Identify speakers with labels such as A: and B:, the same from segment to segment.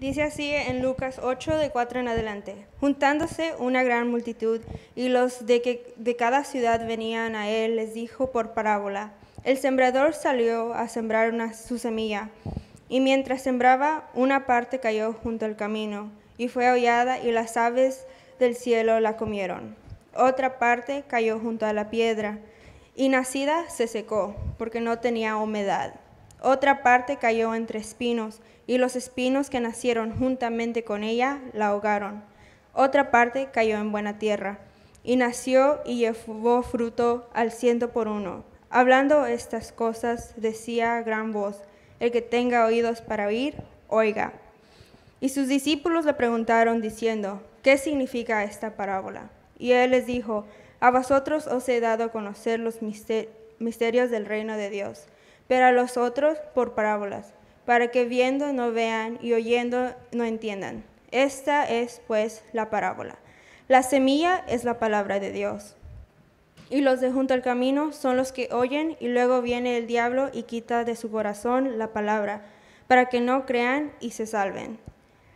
A: Dice así en Lucas 8, de 4 en adelante. Juntándose una gran multitud, y los de cada ciudad venían a él, les dijo por parábola: El sembrador salió a sembrar su semilla, y mientras sembraba, una parte cayó junto al camino, y fue hollada, y las aves del cielo la comieron. Otra parte cayó junto a la piedra, y nacida se secó, porque no tenía humedad. Otra parte cayó entre espinos, y los espinos que nacieron juntamente con ella la ahogaron. Otra parte cayó en buena tierra, y nació y llevó fruto al 100 por 1. Hablando estas cosas, decía a gran voz: El que tenga oídos para oír, oiga. Y sus discípulos le preguntaron diciendo: ¿Qué significa esta parábola? Y él les dijo: A vosotros os he dado a conocer los misterios del reino de Dios, pero a los otros por parábolas, para que viendo no vean y oyendo no entiendan. Esta es, pues, la parábola. La semilla es la palabra de Dios. Y los de junto al camino son los que oyen, y luego viene el diablo y quita de su corazón la palabra, para que no crean y se salven.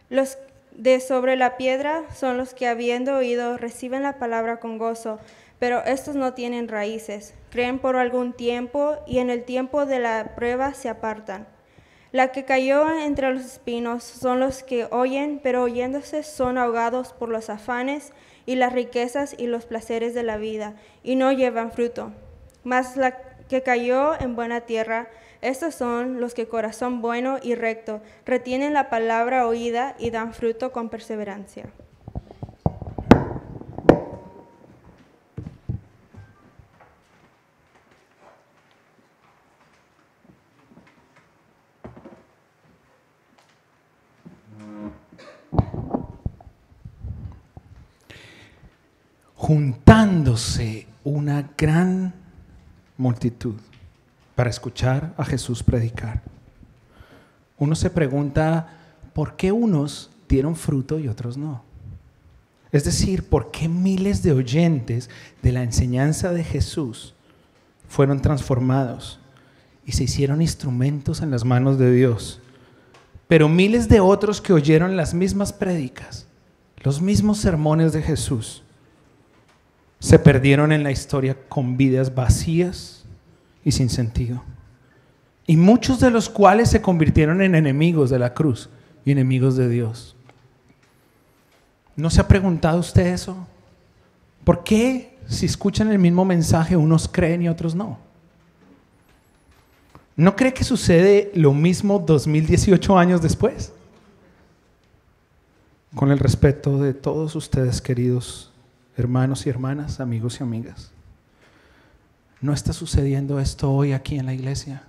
A: Los de sobre la piedra son los que, habiendo oído, reciben la palabra con gozo, pero estos no tienen raíces, creen por algún tiempo, y en el tiempo de la prueba se apartan. La que cayó entre los espinos son los que oyen, pero oyéndose son ahogados por los afanes y las riquezas y los placeres de la vida, y no llevan fruto. Mas la que cayó en buena tierra, estos son los que corazón bueno y recto retienen la palabra oída y dan fruto con perseverancia.
B: Juntándose una gran multitud para escuchar a Jesús predicar. Uno se pregunta, ¿por qué unos dieron fruto y otros no? Es decir, ¿por qué miles de oyentes de la enseñanza de Jesús fueron transformados y se hicieron instrumentos en las manos de Dios? Pero miles de otros que oyeron las mismas prédicas, los mismos sermones de Jesús, se perdieron en la historia con vidas vacías y sin sentido. Y muchos de los cuales se convirtieron en enemigos de la cruz y enemigos de Dios. ¿No se ha preguntado usted eso? ¿Por qué si escuchan el mismo mensaje unos creen y otros no? ¿No cree que sucede lo mismo 2018 años después? Con el respeto de todos ustedes, queridos hermanos y hermanas, amigos y amigas, ¿no está sucediendo esto hoy aquí en la iglesia?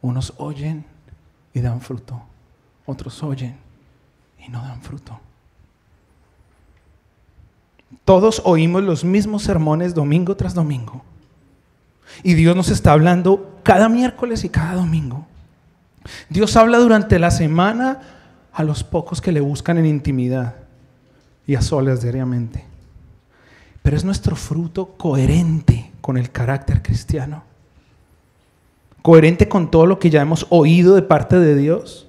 B: Unos oyen y dan fruto, otros oyen y no dan fruto. Todos oímos los mismos sermones domingo tras domingo, y Dios nos está hablando cada miércoles y cada domingo. Dios habla durante la semana a los pocos que le buscan en intimidad y a solas diariamente. Pero es nuestro fruto coherente con el carácter cristiano, coherente con todo lo que ya hemos oído de parte de Dios.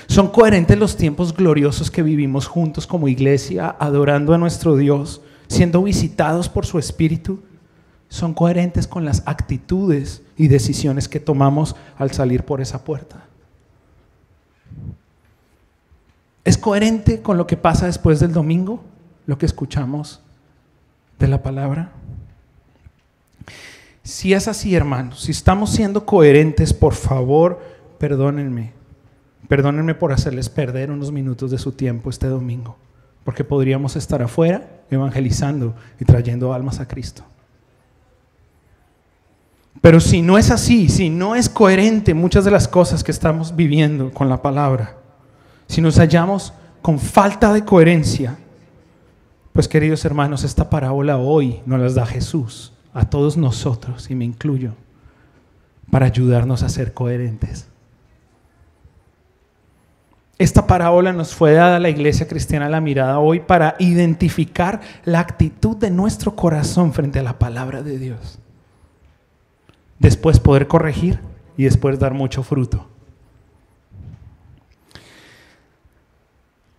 B: Son coherentes los tiempos gloriosos que vivimos juntos como iglesia, adorando a nuestro Dios, siendo visitados por su Espíritu. Son coherentes con las actitudes y decisiones que tomamos al salir por esa puerta. ¿Es coherente con lo que pasa después del domingo? Lo que escuchamos de la palabra. Si es así, hermanos, si estamos siendo coherentes, por favor, perdónenme. Perdónenme por hacerles perder unos minutos de su tiempo este domingo, porque podríamos estar afuera evangelizando y trayendo almas a Cristo. Pero si no es así, si no es coherente muchas de las cosas que estamos viviendo con la palabra, si nos hallamos con falta de coherencia, pues queridos hermanos, esta parábola hoy nos las da Jesús a todos nosotros, y me incluyo, para ayudarnos a ser coherentes. Esta parábola nos fue dada a la iglesia cristiana La Mirada hoy para identificar la actitud de nuestro corazón frente a la palabra de Dios. Después poder corregir y después dar mucho fruto.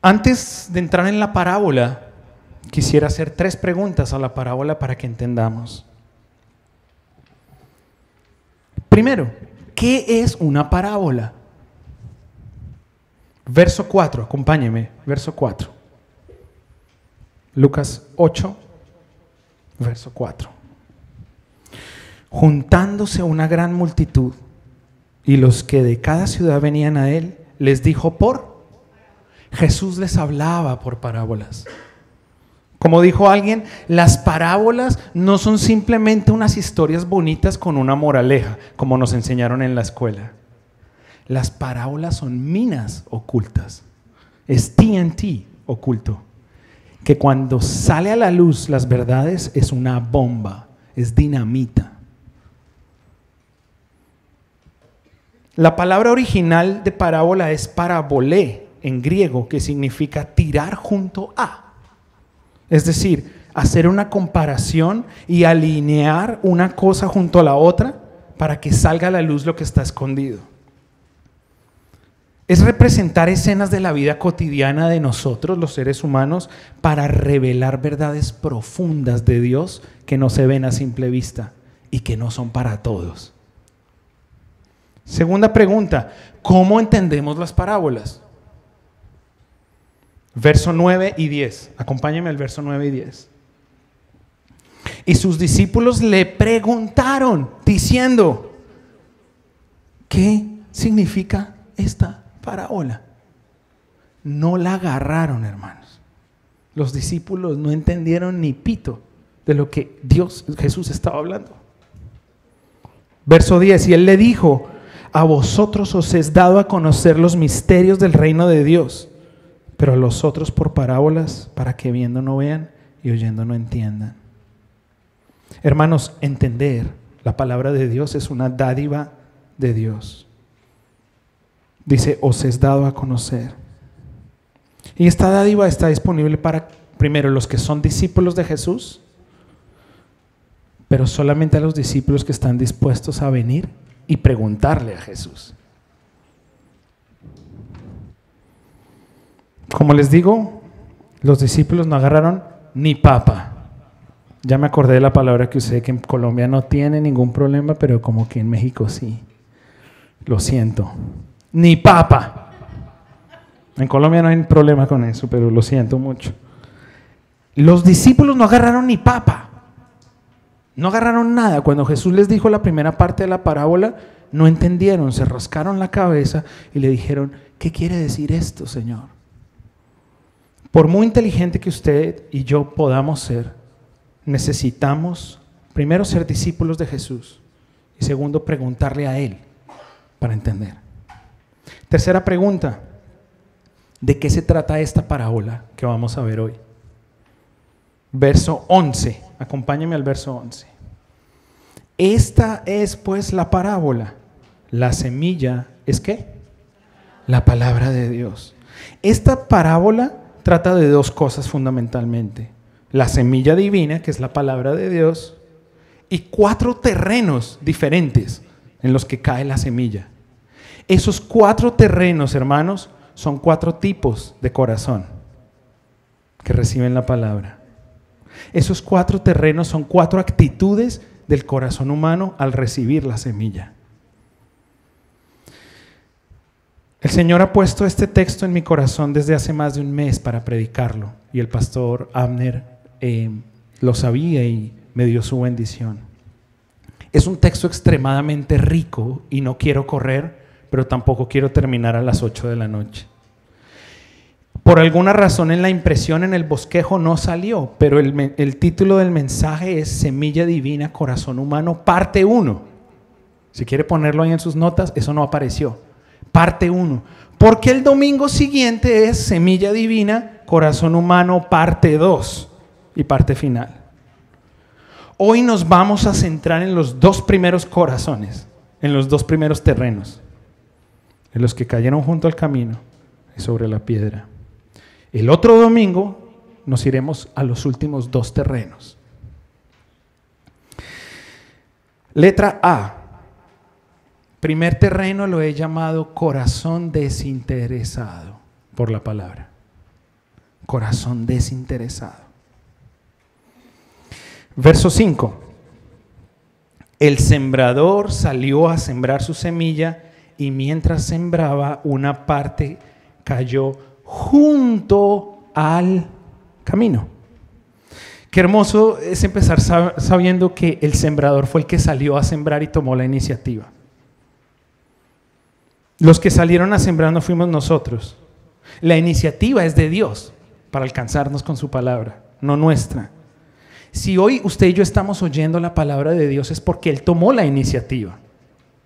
B: Antes de entrar en la parábola, quisiera hacer 3 preguntas a la parábola para que entendamos. Primero, ¿qué es una parábola? Verso 4, acompáñeme, verso 4. Lucas 8, verso 4. Juntándose una gran multitud y los que de cada ciudad venían a él, les dijo Jesús les hablaba por parábolas. Como dijo alguien, las parábolas no son simplemente unas historias bonitas con una moraleja, como nos enseñaron en la escuela. Las parábolas son minas ocultas. Es TNT oculto. Que cuando sale a la luz las verdades es una bomba, es dinamita. La palabra original de parábola es parabolé en griego, que significa tirar junto a. Es decir, hacer una comparación y alinear una cosa junto a la otra para que salga a la luz lo que está escondido. Es representar escenas de la vida cotidiana de nosotros, los seres humanos, para revelar verdades profundas de Dios que no se ven a simple vista y que no son para todos. Segunda pregunta, ¿cómo entendemos las parábolas? Verso 9 y 10. Acompáñenme al verso 9 y 10. Y sus discípulos le preguntaron, diciendo, ¿qué significa esta parábola? No la agarraron, hermanos. Los discípulos no entendieron ni pito de lo que Jesús estaba hablando. Verso 10, y él le dijo, a vosotros os es dado a conocer los misterios del reino de Dios, pero a los otros por parábolas, para que viendo no vean y oyendo no entiendan. Hermanos, entender la palabra de Dios es una dádiva de Dios. Dice, os es dado a conocer. Y esta dádiva está disponible para, primero, los que son discípulos de Jesús, pero solamente a los discípulos que están dispuestos a venir y preguntarle a Jesús. Como les digo, los discípulos no agarraron ni papa. Ya me acordé de la palabra que usé, que en Colombia no tiene ningún problema, pero como que en México sí. Lo siento. Ni papa. En Colombia no hay problema con eso, pero lo siento mucho. Los discípulos no agarraron ni papa. No agarraron nada. Cuando Jesús les dijo la primera parte de la parábola, no entendieron, se rascaron la cabeza y le dijeron, ¿qué quiere decir esto, Señor? Por muy inteligente que usted y yo podamos ser, necesitamos primero ser discípulos de Jesús y segundo preguntarle a Él para entender. Tercera pregunta, ¿de qué se trata esta parábola que vamos a ver hoy? Verso 11, acompáñeme al verso 11. Esta es pues la parábola. La semilla es ¿qué? La palabra de Dios. Esta parábola trata de 2 cosas fundamentalmente. La semilla divina, que es la palabra de Dios, y 4 terrenos diferentes en los que cae la semilla. Esos 4 terrenos, hermanos, son 4 tipos de corazón que reciben la palabra. Esos 4 terrenos son 4 actitudes del corazón humano al recibir la semilla. El Señor ha puesto este texto en mi corazón desde hace más de un mes para predicarlo, y el pastor Abner lo sabía y me dio su bendición. Es un texto extremadamente rico y no quiero correr, pero tampoco quiero terminar a las 8 de la noche. Por alguna razón en la impresión, en el bosquejo no salió, pero el título del mensaje es Semilla Divina, Corazón Humano, parte 1. Si quiere ponerlo ahí en sus notas, eso no apareció. Parte 1. Porque el domingo siguiente es Semilla Divina, Corazón Humano, parte 2 y parte final. Hoy nos vamos a centrar en los 2 primeros corazones, en los 2 primeros terrenos, en los que cayeron junto al camino y sobre la piedra. El otro domingo nos iremos a los últimos 2 terrenos. Letra A. Primer terreno lo he llamado corazón desinteresado por la palabra. Corazón desinteresado. Verso 5. El sembrador salió a sembrar su semilla y mientras sembraba, una parte cayó junto al camino. Qué hermoso es empezar sabiendo que el sembrador fue el que salió a sembrar y tomó la iniciativa. Los que salieron a sembrar no fuimos nosotros. La iniciativa es de Dios para alcanzarnos con su palabra, no nuestra. Si hoy usted y yo estamos oyendo la palabra de Dios es porque Él tomó la iniciativa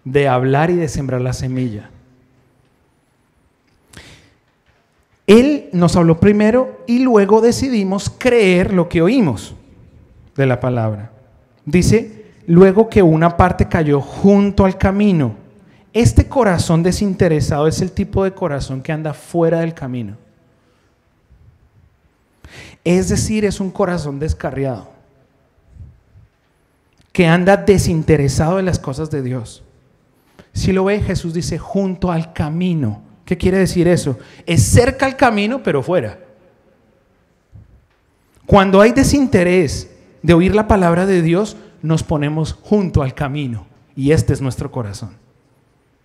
B: de hablar y de sembrar la semilla. Él nos habló primero y luego decidimos creer lo que oímos de la palabra. Dice, luego que una parte cayó junto al camino. Este corazón desinteresado es el tipo de corazón que anda fuera del camino. Es decir, es un corazón descarriado, que anda desinteresado de las cosas de Dios. Si lo ve, Jesús dice junto al camino. ¿Qué quiere decir eso? Es cerca al camino, pero fuera. Cuando hay desinterés de oír la palabra de Dios, nos ponemos junto al camino. Y este es nuestro corazón,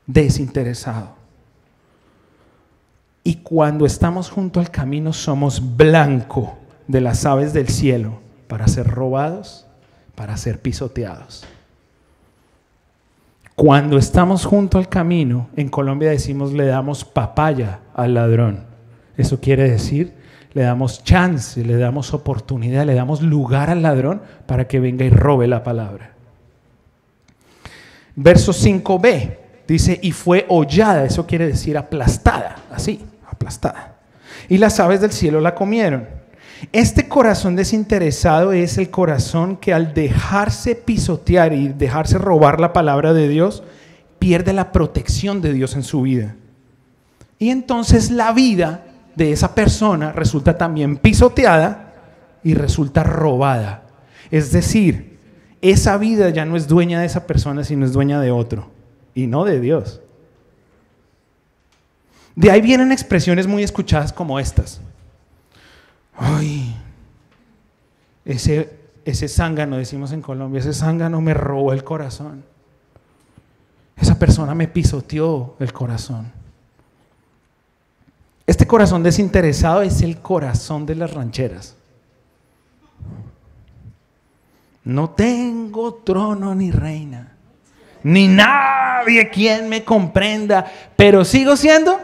B: desinteresado. Y cuando estamos junto al camino, somos blanco de las aves del cielo para ser robados, para ser pisoteados. Cuando estamos junto al camino, en Colombia decimos le damos papaya al ladrón. Eso quiere decir, le damos chance, le damos oportunidad, le damos lugar al ladrón para que venga y robe la palabra. Verso 5b dice, y fue hollada, eso quiere decir aplastada, así, aplastada. Y las aves del cielo la comieron. Este corazón desinteresado es el corazón que al dejarse pisotear y dejarse robar la palabra de Dios, pierde la protección de Dios en su vida. Y entonces la vida de esa persona resulta también pisoteada y resulta robada. Es decir, esa vida ya no es dueña de esa persona, sino es dueña de otro, y no de Dios. De ahí vienen expresiones muy escuchadas como estas. Ay, ese zángano, decimos en Colombia, ese zángano me robó el corazón. Esa persona me pisoteó el corazón. Este corazón desinteresado es el corazón de las rancheras. No tengo trono ni reina, ni nadie quien me comprenda, pero sigo siendo.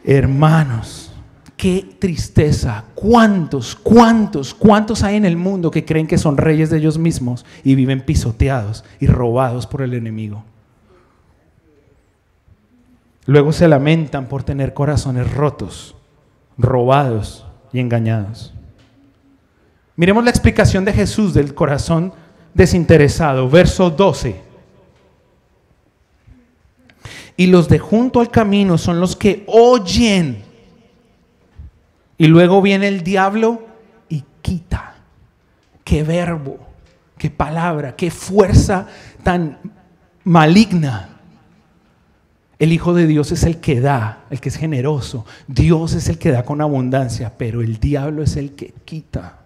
B: Hermanos, qué tristeza. ¿Cuántos hay en el mundo que creen que son reyes de ellos mismos y viven pisoteados y robados por el enemigo? Luego se lamentan por tener corazones rotos, robados y engañados. Miremos la explicación de Jesús del corazón desinteresado. Verso 12. Y los de junto al camino son los que oyen. Y luego viene el diablo y quita. Qué verbo, qué palabra, qué fuerza tan maligna. El Hijo de Dios es el que da, el que es generoso. Dios es el que da con abundancia, pero el diablo es el que quita.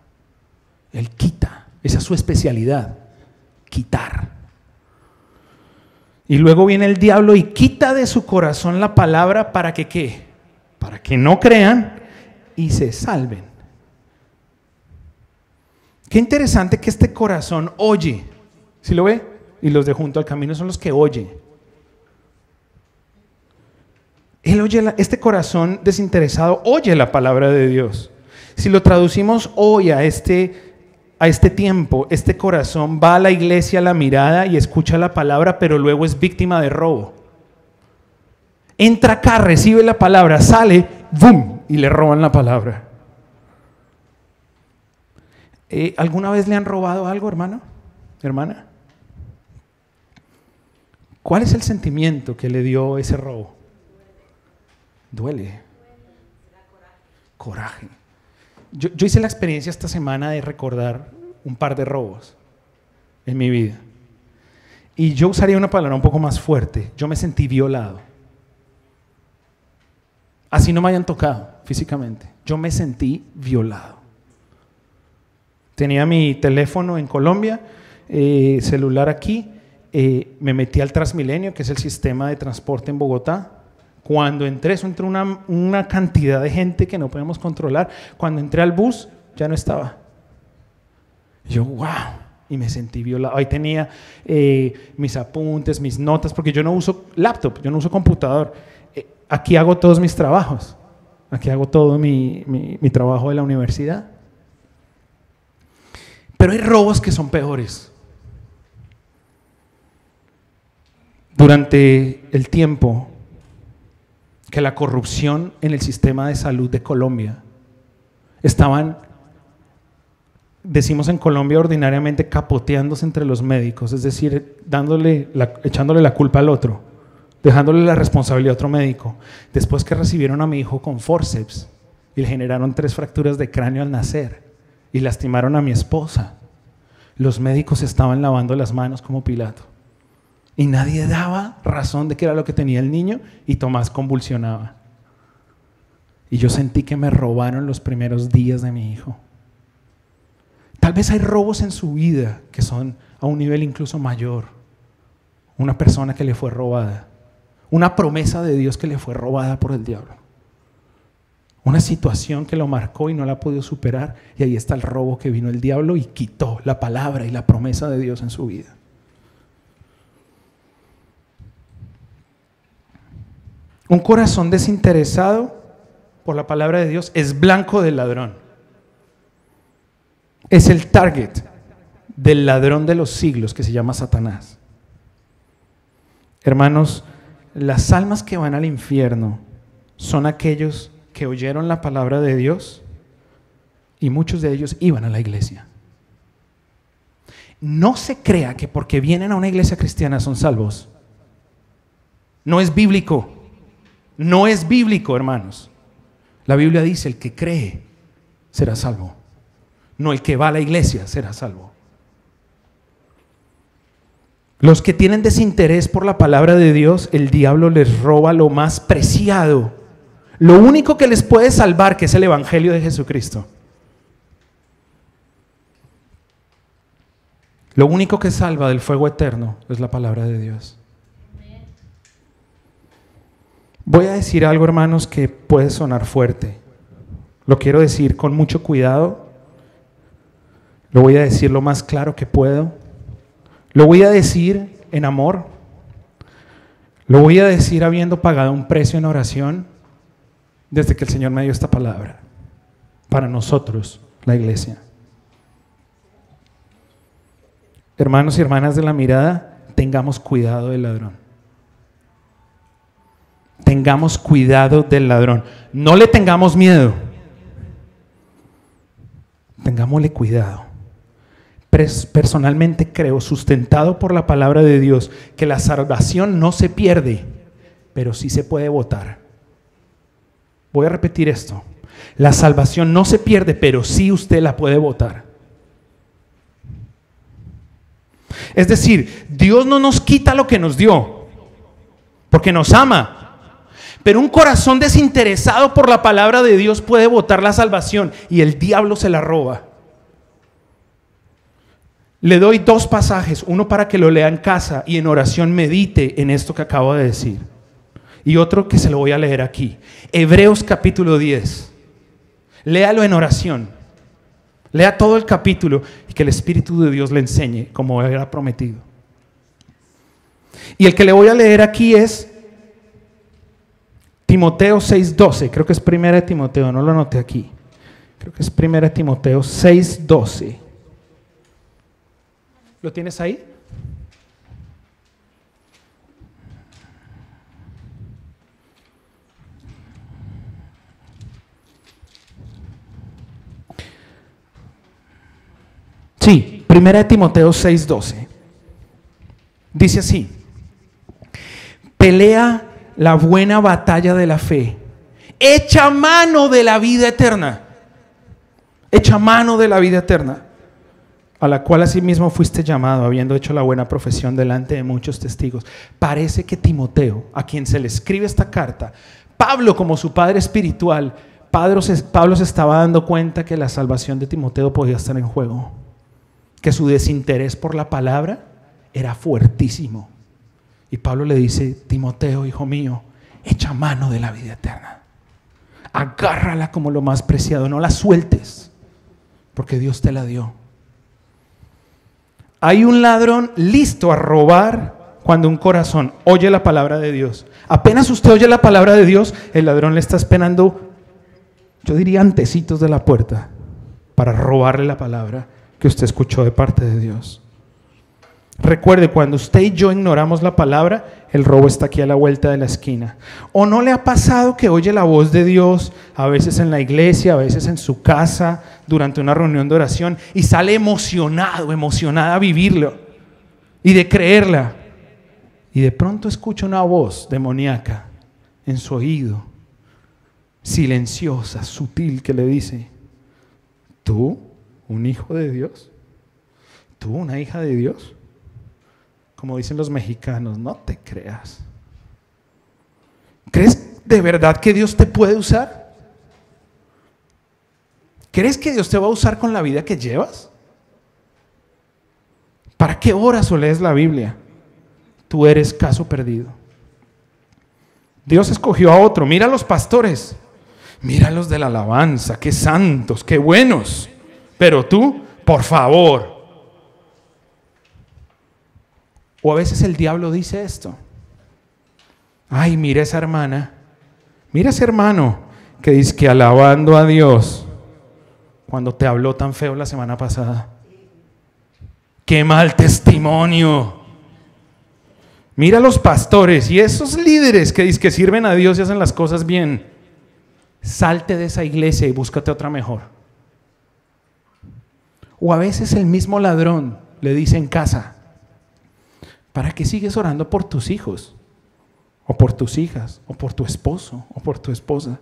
B: Él quita. Esa es su especialidad, quitar. Y luego viene el diablo y quita de su corazón la palabra para que ¿qué? Para que no crean y se salven. Qué interesante que este corazón oye. ¿Sí lo ve? Y los de junto al camino son los que oyen. Él oye, este corazón desinteresado oye la palabra de Dios. Si lo traducimos hoy a este tiempo, este corazón va a la iglesia a la mirada y escucha la palabra, pero luego es víctima de robo. Entra acá, recibe la palabra, sale, ¡bum!, y le roban la palabra. ¿Alguna vez le han robado algo, hermano? ¿Hermana? ¿Cuál es el sentimiento que le dio ese robo? Duele. Coraje. Yo hice la experiencia esta semana de recordar un par de robos en mi vida. Y yo usaría una palabra un poco más fuerte. Yo me sentí violado. Así no me hayan tocado físicamente. Yo me sentí violado. Tenía mi teléfono en Colombia, celular aquí. Me metí al Transmilenio, que es el sistema de transporte en Bogotá. Cuando entré, eso entró una cantidad de gente que no podemos controlar. Cuando entré al bus, ya no estaba. Yo, wow, y me sentí violado. Ahí tenía mis apuntes, mis notas, porque yo no uso laptop, yo no uso computador. Aquí hago todos mis trabajos. Aquí hago todo mi trabajo de la universidad. Pero hay robos que son peores. Durante el tiempo que la corrupción en el sistema de salud de Colombia estaban, decimos en Colombia ordinariamente, capoteándose entre los médicos, es decir, echándole la culpa al otro, dejándole la responsabilidad a otro médico. Después que recibieron a mi hijo con forceps y le generaron 3 fracturas de cráneo al nacer y lastimaron a mi esposa, los médicos estaban lavando las manos como Pilato. Y nadie daba razón de qué era lo que tenía el niño, y Tomás convulsionaba. Y yo sentí que me robaron los primeros días de mi hijo. Tal vez hay robos en su vida que son a un nivel incluso mayor. Una persona que le fue robada. Una promesa de Dios que le fue robada por el diablo. Una situación que lo marcó y no la ha podido superar. Y ahí está el robo que vino el diablo y quitó la palabra y la promesa de Dios en su vida. Un corazón desinteresado por la palabra de Dios es blanco del ladrón. Es el target del ladrón de los siglos que se llama Satanás. Hermanos, las almas que van al infierno son aquellos que oyeron la palabra de Dios y muchos de ellos iban a la iglesia. No se crea que porque vienen a una iglesia cristiana son salvos. No es bíblico. No es bíblico, hermanos. La Biblia dice: el que cree será salvo. No el que va a la iglesia será salvo. Los que tienen desinterés por la palabra de Dios, el diablo les roba lo más preciado. Lo único que les puede salvar, que es el evangelio de Jesucristo. Lo único que salva del fuego eterno es la palabra de Dios. Voy a decir algo, hermanos, que puede sonar fuerte. Lo quiero decir con mucho cuidado. Lo voy a decir lo más claro que puedo. Lo voy a decir en amor. Lo voy a decir habiendo pagado un precio en oración desde que el Señor me dio esta palabra para nosotros, la iglesia. Hermanos y hermanas de la mirada, tengamos cuidado del ladrón. Tengamos cuidado del ladrón. No le tengamos miedo. Tengámosle cuidado. Personalmente creo, sustentado por la palabra de Dios, que la salvación no se pierde, pero sí se puede botar. Voy a repetir esto. La salvación no se pierde, pero sí usted la puede botar. Es decir, Dios no nos quita lo que nos dio, porque nos ama. Pero un corazón desinteresado por la palabra de Dios puede botar la salvación y el diablo se la roba. Le doy 2 pasajes, uno para que lo lea en casa y en oración medite en esto que acabo de decir, y otro que se lo voy a leer aquí. Hebreos capítulo 10. Léalo en oración. Lea todo el capítulo y que el Espíritu de Dios le enseñe como era prometido. Y el que le voy a leer aquí es Timoteo 6:12, creo que es 1 Timoteo, no lo anoté aquí. Creo que es 1 Timoteo 6:12. ¿Lo tienes ahí? Sí, 1 Timoteo 6:12. Dice así: pelea la buena batalla de la fe, echa mano de la vida eterna. Echa mano de la vida eterna. a la cual asimismo fuiste llamado, habiendo hecho la buena profesión delante de muchos testigos. Parece que Timoteo, a quien se le escribe esta carta, Pablo como su padre espiritual, Pablo se estaba dando cuenta que la salvación de Timoteo podía estar en juego, que su desinterés por la palabra era fuertísimo. Y Pablo le dice: Timoteo, hijo mío, echa mano de la vida eterna. Agárrala como lo más preciado, no la sueltes, porque Dios te la dio. Hay un ladrón listo a robar cuando un corazón oye la palabra de Dios. Apenas usted oye la palabra de Dios, el ladrón le está esperando, yo diría, antecitos de la puerta, para robarle la palabra que usted escuchó de parte de Dios. Recuerde, cuando usted y yo ignoramos la palabra, el robo está aquí a la vuelta de la esquina. ¿O no le ha pasado que oye la voz de Dios, a veces en la iglesia, a veces en su casa, durante una reunión de oración, y sale emocionado, emocionada a vivirlo y de creerla? Y de pronto escucha una voz demoníaca en su oído, silenciosa, sutil, que le dice: ¿tú, un hijo de Dios? ¿Tú, una hija de Dios? Como dicen los mexicanos, no te creas. ¿Crees de verdad que Dios te puede usar? ¿Crees que Dios te va a usar con la vida que llevas? ¿Para qué oras o lees la Biblia? Tú eres caso perdido. Dios escogió a otro. Mira a los pastores, mira a los de la alabanza, qué santos, qué buenos. Pero tú, por favor. O a veces el diablo dice esto: ay, mira esa hermana, mira ese hermano que dice que alabando a Dios cuando te habló tan feo la semana pasada. ¡Qué mal testimonio! Mira a los pastores y esos líderes que dicen que sirven a Dios y hacen las cosas bien. Salte de esa iglesia y búscate otra mejor. O a veces el mismo ladrón le dice en casa: ¿para qué sigues orando por tus hijos? O por tus hijas, o por tu esposo, o por tu esposa.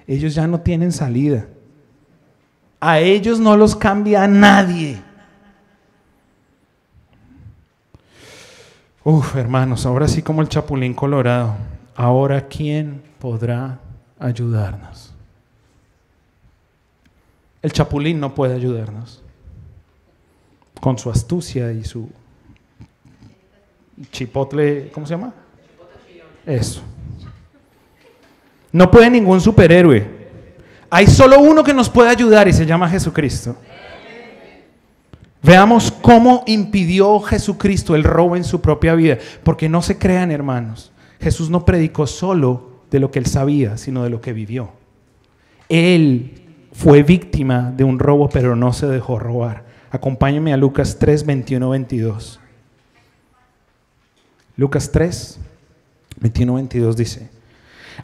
B: Ellos ya no tienen salida. A ellos no los cambia nadie. Hermanos, ahora sí, como el Chapulín Colorado. Ahora, ¿quién podrá ayudarnos? El Chapulín no puede ayudarnos con su astucia y su chipotle, ¿cómo se llama? Eso. No puede ningún superhéroe. Hay solo uno que nos puede ayudar y se llama Jesucristo. Veamos cómo impidió Jesucristo el robo en su propia vida. Porque no se crean, hermanos, Jesús no predicó solo de lo que él sabía, sino de lo que vivió. Él fue víctima de un robo, pero no se dejó robar. Acompáñenme a Lucas 3, 21, 22. Lucas 3, 21, 22 dice: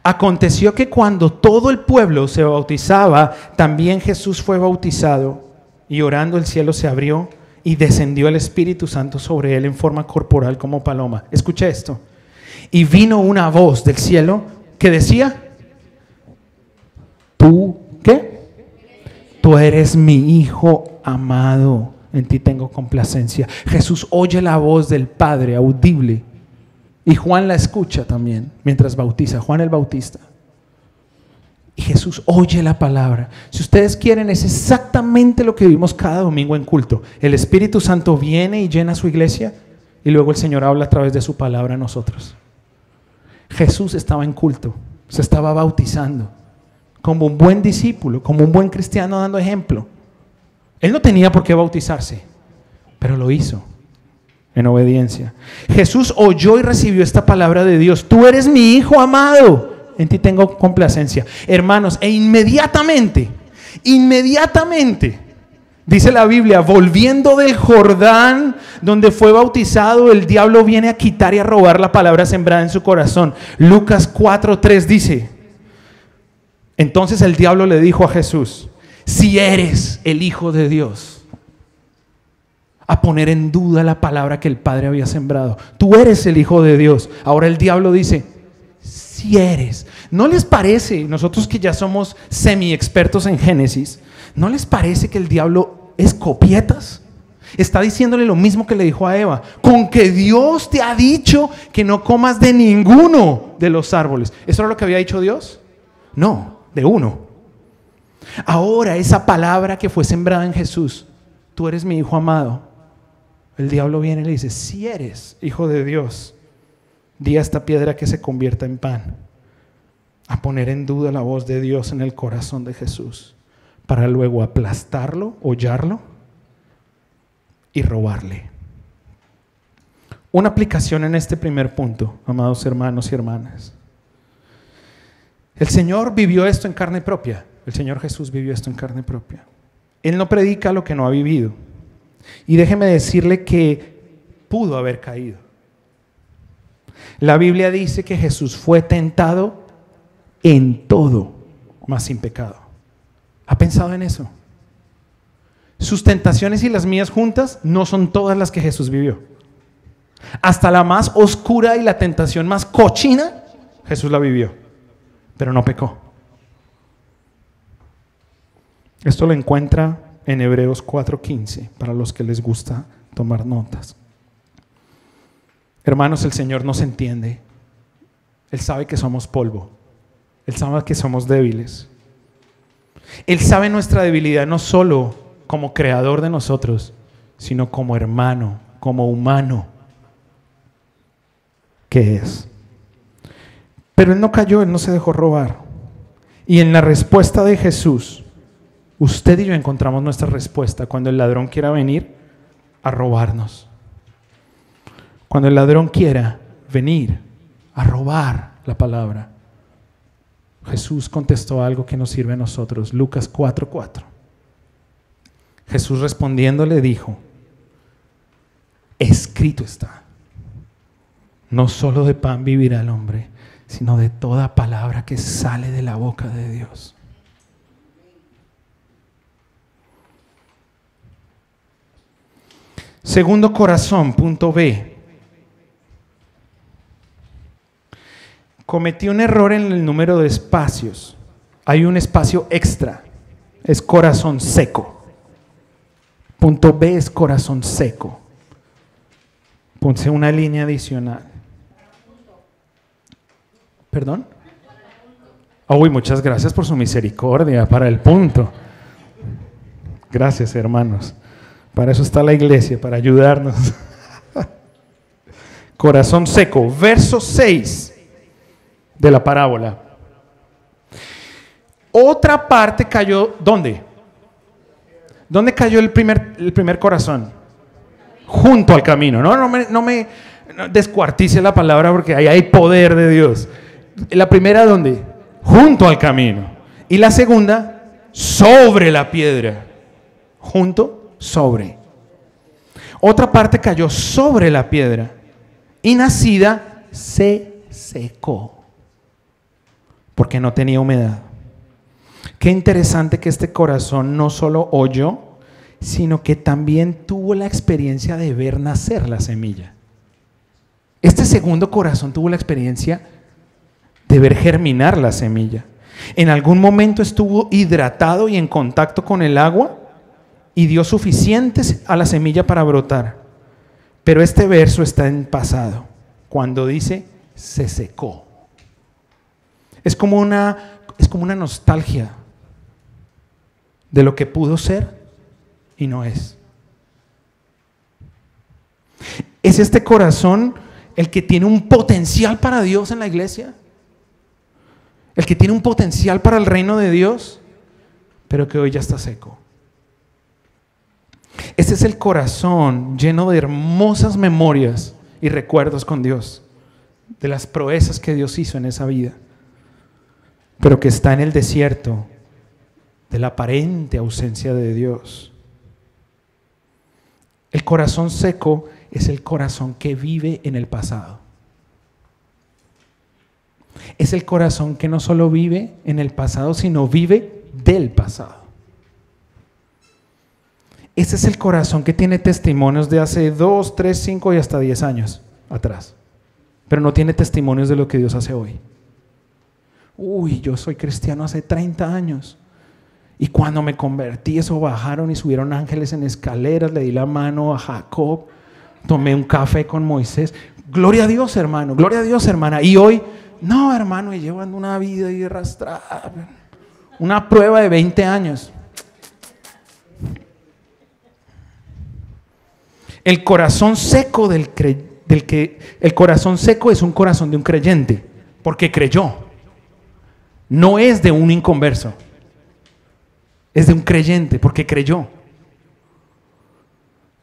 B: aconteció que cuando todo el pueblo se bautizaba, también Jesús fue bautizado, y orando el cielo se abrió y descendió el Espíritu Santo sobre él en forma corporal como paloma. Escucha esto. Y vino una voz del cielo que decía: ¿tú qué? Tú eres mi Hijo amado, en ti tengo complacencia. Jesús oye la voz del Padre audible. Y Juan la escucha también mientras bautiza, Juan el Bautista. Y Jesús oye la palabra. Si ustedes quieren, es exactamente lo que vimos cada domingo en culto. El Espíritu Santo viene y llena su iglesia, y luego el Señor habla a través de su palabra a nosotros. Jesús estaba en culto, se estaba bautizando como un buen discípulo, como un buen cristiano dando ejemplo. Él no tenía por qué bautizarse, pero lo hizo en obediencia. Jesús oyó y recibió esta palabra de Dios: tú eres mi Hijo amado, en ti tengo complacencia. Hermanos, e inmediatamente, dice la Biblia, volviendo del Jordán, donde fue bautizado, el diablo viene a quitar y a robar la palabra sembrada en su corazón. Lucas 4:3 dice: entonces el diablo le dijo a Jesús: si eres el Hijo de Dios, a poner en duda la palabra que el Padre había sembrado. Tú eres el Hijo de Dios. Ahora el diablo dice: si eres. ¿No les parece, nosotros que ya somos semi expertos en Génesis, no les parece que el diablo es copietas? Está diciéndole lo mismo que le dijo a Eva. Con que Dios te ha dicho que no comas de ninguno de los árboles. ¿Eso era lo que había dicho Dios? No, de uno. Ahora esa palabra que fue sembrada en Jesús, tú eres mi hijo amado. El diablo viene y le dice, si eres hijo de Dios, di a esta piedra que se convierta en pan. A poner en duda la voz de Dios en el corazón de Jesús, para luego aplastarlo, hollarlo y robarle. Una aplicación en este primer punto, amados hermanos y hermanas. El Señor vivió esto en carne propia. El Señor Jesús vivió esto en carne propia. Él no predica lo que no ha vivido. Y déjeme decirle que pudo haber caído. La Biblia dice que Jesús fue tentado en todo, mas sin pecado. ¿Ha pensado en eso? Sus tentaciones y las mías juntas no son todas las que Jesús vivió. Hasta la más oscura y la tentación más cochina, Jesús la vivió, pero no pecó. Esto lo encuentra en Hebreos 4:15, para los que les gusta tomar notas. Hermanos, el Señor nos entiende. Él sabe que somos polvo. Él sabe que somos débiles. Él sabe nuestra debilidad no solo como creador de nosotros, sino como hermano, como humano que es. Pero Él no cayó, Él no se dejó robar. Y en la respuesta de Jesús, usted y yo encontramos nuestra respuesta cuando el ladrón quiera venir a robarnos. Cuando el ladrón quiera venir a robar la palabra, Jesús contestó algo que nos sirve a nosotros. Lucas 4:4. Jesús respondiendo le dijo, escrito está, no solo de pan vivirá el hombre, sino de toda palabra que sale de la boca de Dios. Segundo corazón, punto B. Cometí un error en el número de espacios. Hay un espacio extra. Es corazón seco. Punto B es corazón seco. Ponse una línea adicional. ¿Perdón? Uy, muchas gracias por su misericordia para el punto. Gracias, hermanos. Para eso está la iglesia, para ayudarnos. Corazón seco, verso 6 de la parábola. Otra parte cayó, ¿dónde? ¿Dónde cayó el primer corazón? Junto al camino. No me descuartice la palabra porque ahí hay poder de Dios. La primera, ¿dónde? Junto al camino. Y la segunda, sobre la piedra. Junto, sobre. Otra parte cayó sobre la piedra y nacida se secó porque no tenía humedad. Qué interesante que este corazón no solo oyó, sino que también tuvo la experiencia de ver nacer la semilla. Este segundo corazón tuvo la experiencia de ver germinar la semilla. En algún momento estuvo hidratado y en contacto con el agua y dio suficientes a la semilla para brotar. Pero este verso está en pasado, cuando dice se secó. Es como una nostalgia de lo que pudo ser y no es. ¿Es este corazón el que tiene un potencial para Dios en la iglesia? ¿El que tiene un potencial para el reino de Dios? Pero que hoy ya está seco. Ese es el corazón lleno de hermosas memorias y recuerdos con Dios, de las proezas que Dios hizo en esa vida, pero que está en el desierto de la aparente ausencia de Dios. El corazón seco es el corazón que vive en el pasado. Es el corazón que no solo vive en el pasado, sino vive del pasado. Ese es el corazón que tiene testimonios de hace 2, 3, 5 y hasta 10 años atrás, pero no tiene testimonios de lo que Dios hace hoy. Uy, yo soy cristiano hace 30 años Y cuando me convertí, eso bajaron y subieron ángeles en escaleras, le di la mano a Jacob, tomé un café con Moisés. Gloria a Dios, hermano, gloria a Dios, hermana. Y hoy, no, hermano, y llevando una vida ahí arrastrada, una prueba de 20 años. El corazón seco el corazón seco es un corazón de un creyente, porque creyó. No es de un inconverso. Es de un creyente, porque creyó.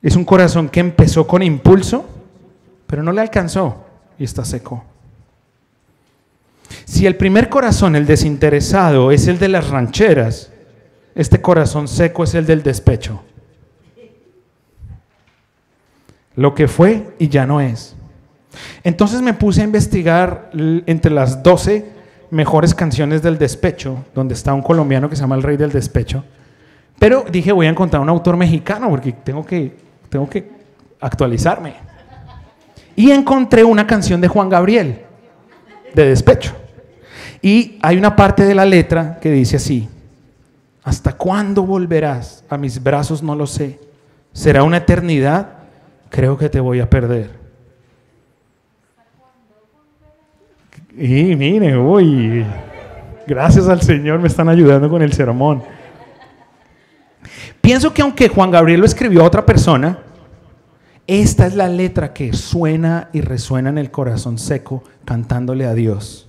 B: Es un corazón que empezó con impulso, pero no le alcanzó y está seco. Si el primer corazón, el desinteresado, es el de las rancheras, este corazón seco es el del despecho. Lo que fue y ya no es. Entonces me puse a investigar entre las 12 mejores canciones del despecho, donde está un colombiano que se llama El Rey del Despecho. Pero dije, voy a encontrar un autor mexicano porque tengo que actualizarme. Y encontré una canción de Juan Gabriel, de despecho. Y hay una parte de la letra que dice así: ¿hasta cuándo volverás? A mis brazos no lo sé. ¿Será una eternidad? Creo que te voy a perder. Y mire, uy, gracias al Señor me están ayudando con el sermón. Pienso que aunque Juan Gabriel lo escribió a otra persona, esta es la letra que suena y resuena en el corazón seco, cantándole a Dios.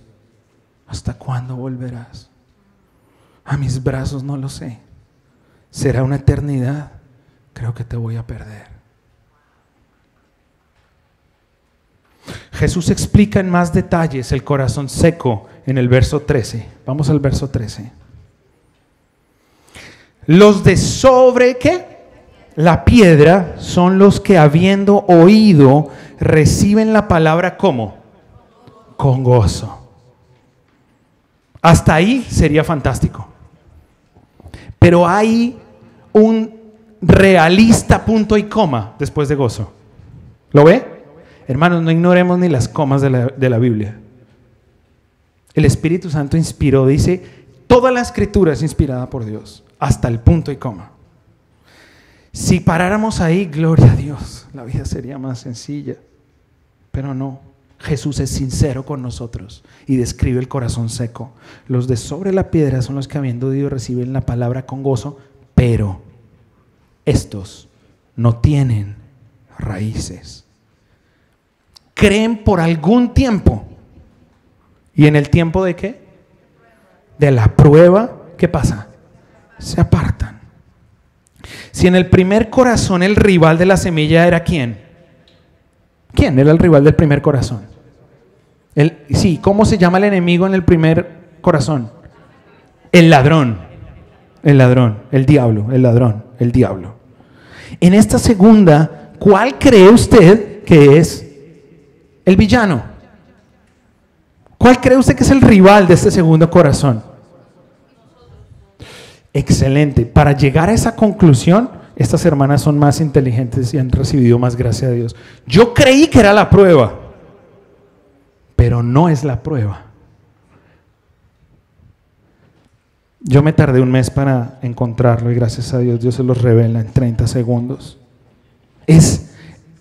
B: ¿Hasta cuándo volverás? A mis brazos no lo sé. ¿Será una eternidad? Creo que te voy a perder. Jesús explica en más detalles el corazón seco en el verso 13. Vamos al verso 13. Los de sobre, ¿qué? La piedra son los que, habiendo oído, reciben la palabra ¿cómo? Con gozo. Hasta ahí sería fantástico. Pero hay un realista punto y coma después de gozo. ¿Lo ve? Hermanos, no ignoremos ni las comas de la Biblia. El Espíritu Santo inspiró, dice, toda la Escritura es inspirada por Dios, hasta el punto y coma. Si paráramos ahí, gloria a Dios, la vida sería más sencilla. Pero no, Jesús es sincero con nosotros y describe el corazón seco. Los de sobre la piedra son los que, habiendo oído, reciben la palabra con gozo, pero estos no tienen raíces. Creen por algún tiempo. ¿Y en el tiempo de qué? De la prueba, ¿qué pasa? Se apartan. Si en el primer corazón el rival de la semilla era ¿quién? ¿Quién era el rival del primer corazón? ¿Cómo se llama el enemigo en el primer corazón? El ladrón. El ladrón, el diablo, el ladrón, el diablo. En esta segunda, ¿cuál cree usted que es el villano? ¿Cuál cree usted que es el rival de este segundo corazón? Excelente. Para llegar a esa conclusión, estas hermanas son más inteligentes y han recibido más gracia de Dios. Yo creí que era la prueba, pero no es la prueba. Yo me tardé un mes para encontrarlo y gracias a Dios, Dios se los revela en 30 segundos.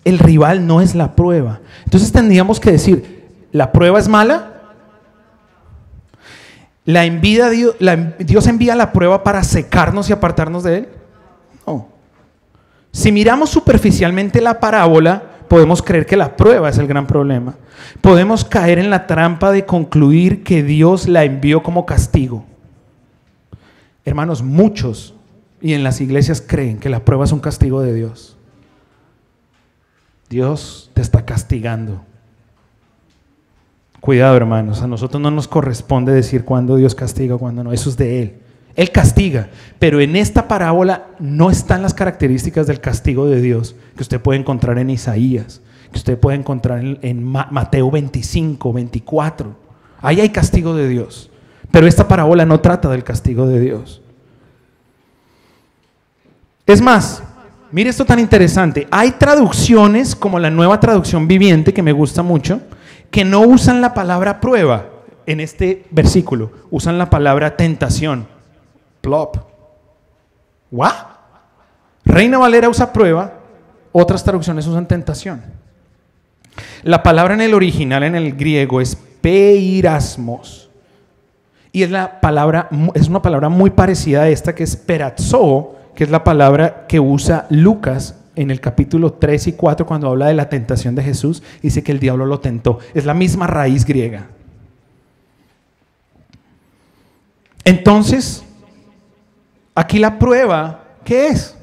B: El rival no es la prueba. Entonces tendríamos que decir, ¿la prueba es mala? ¿Dios envía la prueba para secarnos y apartarnos de Él? No. Si miramos superficialmente la parábola, podemos creer que la prueba es el gran problema. Podemos caer en la trampa de concluir que Dios la envió como castigo. Hermanos, muchos y en las iglesias creen que la prueba es un castigo de Dios. Dios te está castigando. Cuidado, hermanos, a nosotros no nos corresponde decir cuándo Dios castiga o cuándo no, eso es de Él. Él castiga, pero en esta parábola no están las características del castigo de Dios que usted puede encontrar en Isaías, que usted puede encontrar en Mateo 25, 24. Ahí hay castigo de Dios, pero esta parábola no trata del castigo de Dios. Es más, mire esto tan interesante, hay traducciones como la Nueva Traducción Viviente, que me gusta mucho, que no usan la palabra prueba en este versículo, usan la palabra tentación, plop. ¿What? Reina Valera usa prueba, otras traducciones usan tentación. La palabra en el original, en el griego, es peirasmos. Y es una palabra muy parecida a esta que es perazzo, que es la palabra que usa Lucas en el capítulo 3 y 4 cuando habla de la tentación de Jesús. Dice que el diablo lo tentó. Es la misma raíz griega. Entonces, aquí la prueba, ¿qué es?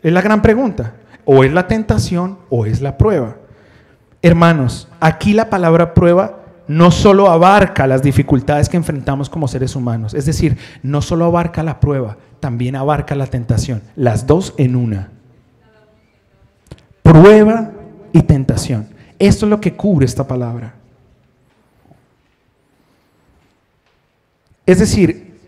B: Es la gran pregunta. O es la tentación o es la prueba. Hermanos, aquí la palabra prueba no solo abarca las dificultades que enfrentamos como seres humanos. Es decir, no solo abarca la prueba, también abarca la tentación. Las dos en una. Prueba y tentación. Esto es lo que cubre esta palabra. Es decir,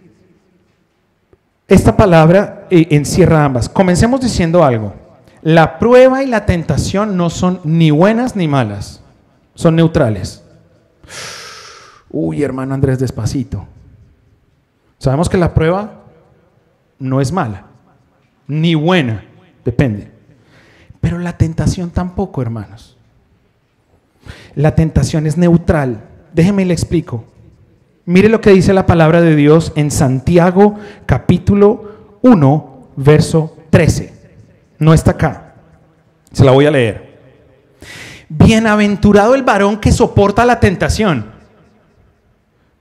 B: esta palabra encierra ambas. Comencemos diciendo algo. La prueba y la tentación no son ni buenas ni malas. Son neutrales. Uy, hermano Andrés, despacito. Sabemos que la prueba no es mala, ni buena, depende. Pero la tentación tampoco, hermanos. La tentación es neutral. Déjeme le explico. Mire lo que dice la palabra de Dios en Santiago capítulo 1, verso 13. No está acá. Se la voy a leer. Bienaventurado el varón que soporta la tentación,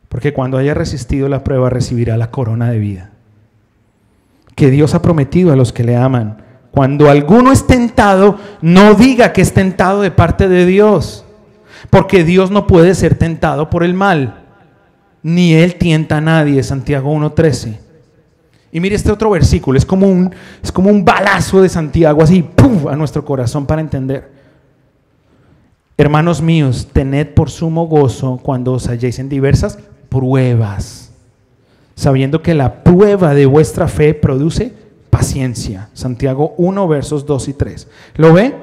B: porque cuando haya resistido la prueba recibirá la corona de vida que Dios ha prometido a los que le aman. Cuando alguno es tentado, no diga que es tentado de parte de Dios, porque Dios no puede ser tentado por el mal, ni Él tienta a nadie. Santiago 1:13. Y mire este otro versículo, es como un balazo de Santiago, así, ¡puf!, a nuestro corazón para entender. Hermanos míos, tened por sumo gozo cuando os halléis en diversas pruebas, sabiendo que la prueba de vuestra fe produce paciencia. Santiago 1, versos 2 y 3. ¿Lo ve?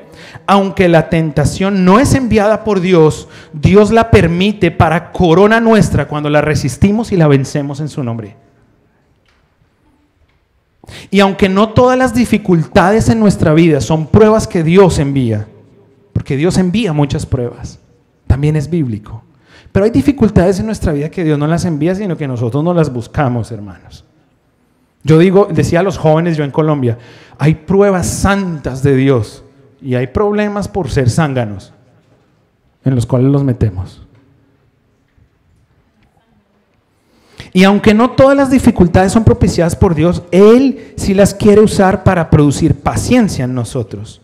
B: Aunque la tentación no es enviada por Dios, Dios la permite para corona nuestra cuando la resistimos y la vencemos en su nombre. Y aunque no todas las dificultades en nuestra vida son pruebas que Dios envía, porque Dios envía muchas pruebas, también es bíblico. Pero hay dificultades en nuestra vida que Dios no las envía, sino que nosotros no las buscamos, hermanos. Yo decía a los jóvenes yo en Colombia, hay pruebas santas de Dios y hay problemas por ser zánganos en los cuales los metemos. Y aunque no todas las dificultades son propiciadas por Dios, Él sí las quiere usar para producir paciencia en nosotros.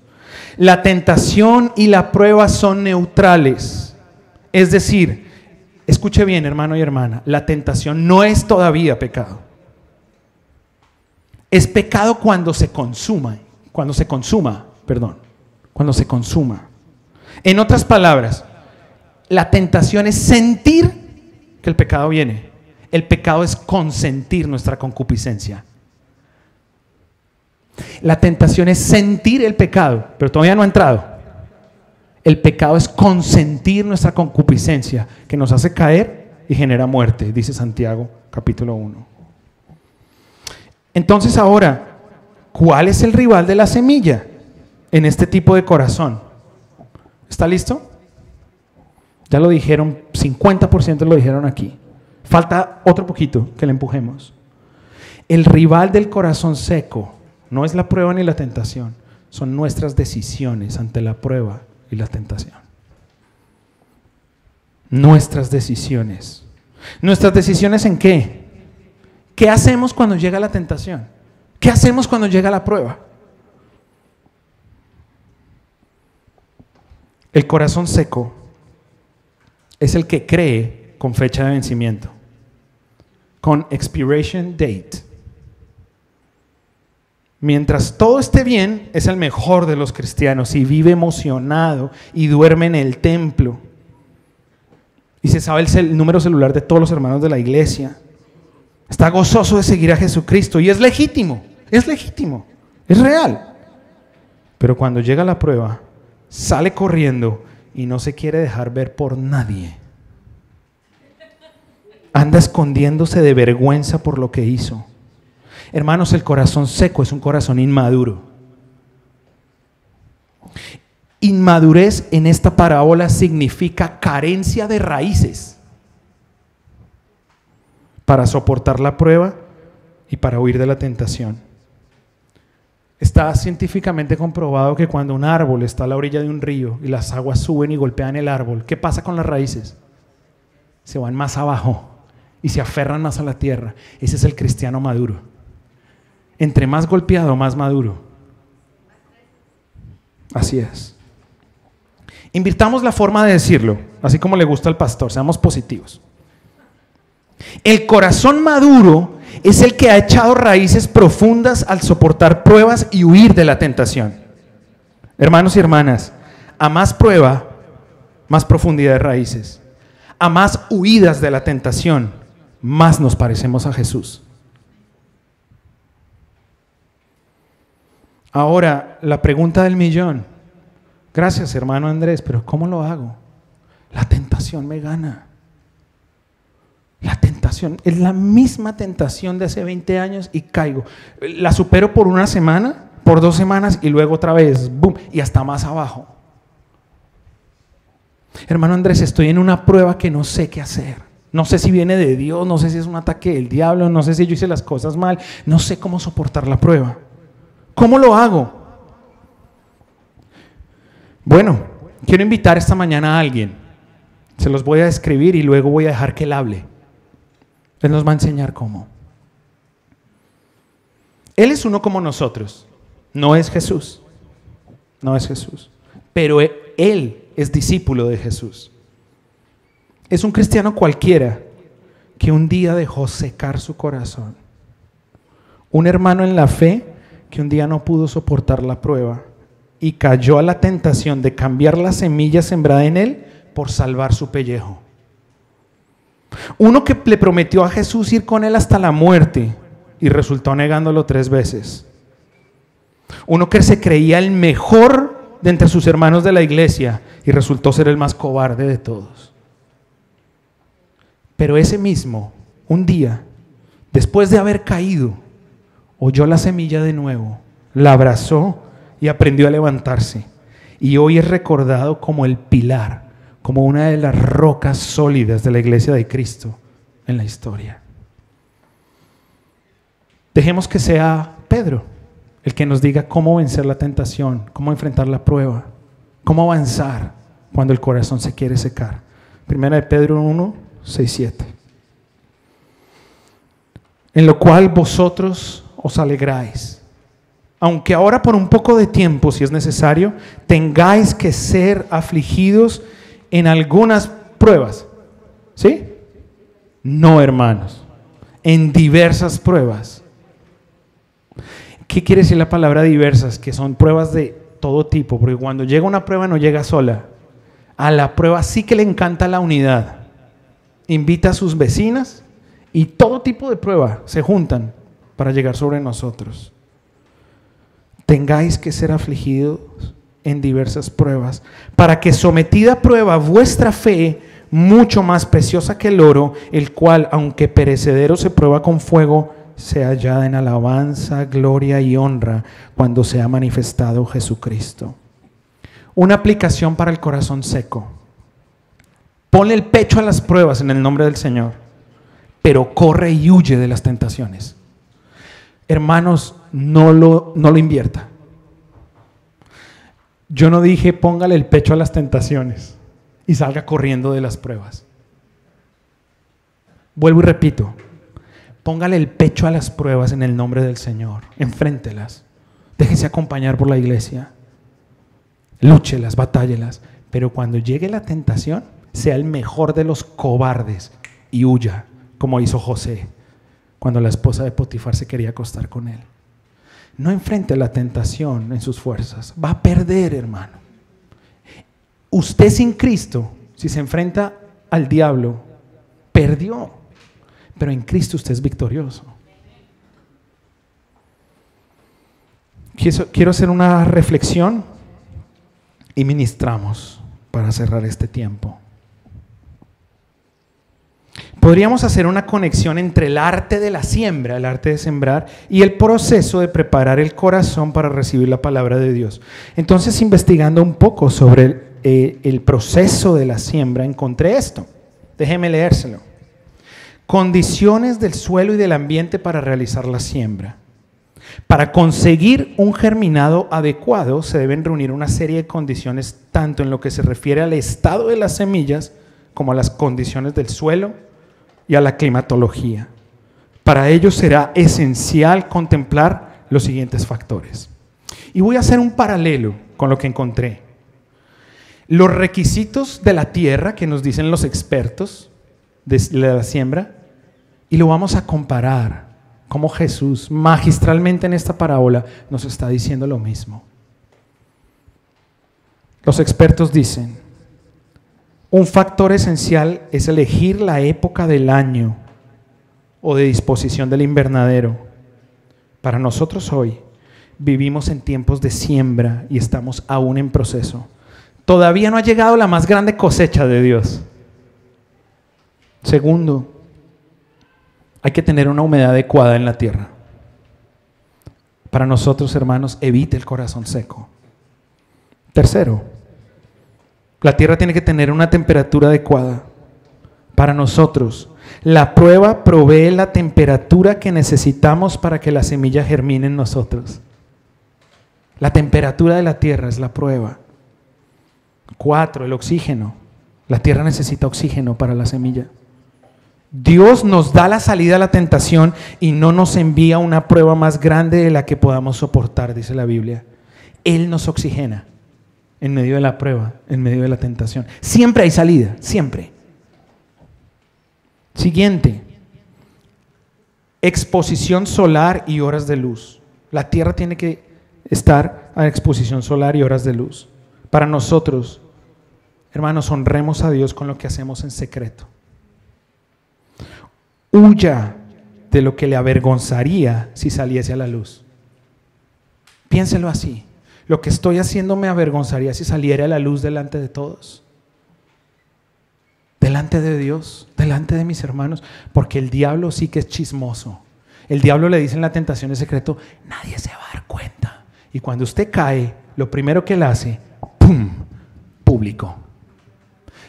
B: La tentación y la prueba son neutrales. Es decir, escuche bien, hermano y hermana, la tentación no es todavía pecado. Es pecado cuando se consuma. En otras palabras, la tentación es sentir que el pecado viene. El pecado es consentir nuestra concupiscencia. La tentación es sentir el pecado, pero todavía no ha entrado. El pecado es consentir nuestra concupiscencia, que nos hace caer y genera muerte, dice Santiago capítulo 1. Entonces ahora, ¿cuál es el rival de la semilla en este tipo de corazón? ¿Está listo? Ya lo dijeron, 50% lo dijeron aquí. Falta otro poquito que le empujemos. El rival del corazón seco no es la prueba ni la tentación, son nuestras decisiones ante la prueba y la tentación. Nuestras decisiones. ¿Nuestras decisiones en qué? ¿Qué hacemos cuando llega la tentación? ¿Qué hacemos cuando llega la prueba? El corazón seco es el que cree con fecha de vencimiento, con expiration date. Mientras todo esté bien, es el mejor de los cristianos y vive emocionado y duerme en el templo. Y se sabe el número celular de todos los hermanos de la iglesia. Está gozoso de seguir a Jesucristo y es legítimo, es real. Pero cuando llega la prueba, sale corriendo y no se quiere dejar ver por nadie. Anda escondiéndose de vergüenza por lo que hizo. Hermanos, el corazón seco es un corazón inmaduro. Inmadurez en esta parábola significa carencia de raíces para soportar la prueba y para huir de la tentación. Está científicamente comprobado que cuando un árbol está a la orilla de un río y las aguas suben y golpean el árbol, ¿qué pasa con las raíces? Se van más abajo y se aferran más a la tierra. Ese es el cristiano maduro. Entre más golpeado, más maduro. Así es. Invirtamos la forma de decirlo, así como le gusta al pastor, seamos positivos. El corazón maduro es el que ha echado raíces profundas al soportar pruebas y huir de la tentación. Hermanos y hermanas, a más prueba, más profundidad de raíces. A más huidas de la tentación, más nos parecemos a Jesús. Ahora, la pregunta del millón. Gracias, hermano Andrés, pero ¿cómo lo hago? La tentación me gana. La tentación es la misma tentación de hace 20 años y caigo. La supero por una semana, por 2 semanas y luego otra vez, boom, y hasta más abajo. Hermano Andrés, estoy en una prueba que no sé qué hacer. No sé si viene de Dios, no sé si es un ataque del diablo, no sé si yo hice las cosas mal, no sé cómo soportar la prueba. ¿Cómo lo hago? Bueno, quiero invitar esta mañana a alguien. Se los voy a describir y luego voy a dejar que él hable. Él nos va a enseñar cómo. Él es uno como nosotros. No es Jesús. No es Jesús. Pero él es discípulo de Jesús. Es un cristiano cualquiera que un día dejó secar su corazón. Un hermano en la fe que un día no pudo soportar la prueba y cayó a la tentación de cambiar la semilla sembrada en él por salvar su pellejo. Uno que le prometió a Jesús ir con él hasta la muerte y resultó negándolo 3 veces. Uno que se creía el mejor de entre sus hermanos de la iglesia y resultó ser el más cobarde de todos. Pero ese mismo, un día, después de haber caído, oyó la semilla de nuevo, la abrazó y aprendió a levantarse. Y hoy es recordado como el pilar, como una de las rocas sólidas de la iglesia de Cristo en la historia. Dejemos que sea Pedro el que nos diga cómo vencer la tentación, cómo enfrentar la prueba, cómo avanzar cuando el corazón se quiere secar. Primera de Pedro 1, 6, 7. En lo cual vosotros os alegráis, aunque ahora por un poco de tiempo, si es necesario, tengáis que ser afligidos en algunas pruebas. ¿Sí? No, hermanos, en diversas pruebas. ¿Qué quiere decir la palabra diversas? Que son pruebas de todo tipo, porque cuando llega una prueba no llega sola. A la prueba sí que le encanta la unidad. Invita a sus vecinas y todo tipo de prueba se juntan para llegar sobre nosotros. Tengáis que ser afligidos en diversas pruebas, para que sometida a prueba vuestra fe, mucho más preciosa que el oro, el cual, aunque perecedero se prueba con fuego, sea hallada en alabanza, gloria y honra cuando sea manifestado Jesucristo. Una aplicación para el corazón seco. Ponle el pecho a las pruebas en el nombre del Señor, pero corre y huye de las tentaciones. Hermanos, no lo invierta. Yo no dije póngale el pecho a las tentaciones y salga corriendo de las pruebas. Vuelvo y repito, póngale el pecho a las pruebas en el nombre del Señor, enfréntelas, déjese acompañar por la iglesia, lúchelas, batállelas, pero cuando llegue la tentación, sea el mejor de los cobardes y huya, como hizo José cuando la esposa de Potifar se quería acostar con él. No enfrente la tentación en sus fuerzas, va a perder, hermano. Usted sin Cristo, si se enfrenta al diablo, perdió, pero en Cristo usted es victorioso. Quiero hacer una reflexión y ministramos para cerrar este tiempo. podríamos hacer una conexión entre el arte de la siembra, el arte de sembrar, y el proceso de preparar el corazón para recibir la palabra de Dios. Entonces, investigando un poco sobre el proceso de la siembra, encontré esto. Déjeme leérselo. Condiciones del suelo y del ambiente para realizar la siembra. Para conseguir un germinado adecuado, se deben reunir una serie de condiciones, tanto en lo que se refiere al estado de las semillas, como a las condiciones del suelo y a la climatología. Para ello será esencial contemplar los siguientes factores. Y voy a hacer un paralelo con lo que encontré. Los requisitos de la tierra que nos dicen los expertos de la siembra, y lo vamos a comparar como Jesús magistralmente en esta parábola nos está diciendo lo mismo. Los expertos dicen: un factor esencial es elegir la época del año o de disposición del invernadero. Para nosotros hoy vivimos en tiempos de siembra y estamos aún en proceso. Todavía no ha llegado la más grande cosecha de Dios. Segundo, hay que tener una humedad adecuada en la tierra. Para nosotros, hermanos, evite el corazón seco. Tercero, la tierra tiene que tener una temperatura adecuada. Para nosotros, la prueba provee la temperatura que necesitamos para que la semilla germine en nosotros. La temperatura de la tierra es la prueba. 4, el oxígeno. La tierra necesita oxígeno para la semilla. Dios nos da la salida a la tentación y no nos envía una prueba más grande de la que podamos soportar, dice la Biblia. Él nos oxigena en medio de la prueba, en medio de la tentación. Siempre hay salida, siempre. Siguiente, exposición solar y horas de luz. La tierra tiene que estar a exposición solar y horas de luz. Para nosotros, hermanos, honremos a Dios con lo que hacemos en secreto. Huya de lo que le avergonzaría si saliese a la luz. Piénselo así. Lo que estoy haciendo me avergonzaría si saliera a la luz delante de todos. Delante de Dios, delante de mis hermanos. Porque el diablo sí que es chismoso. El diablo le dice en la tentación en secreto: nadie se va a dar cuenta. Y cuando usted cae, lo primero que él hace, ¡pum!, público.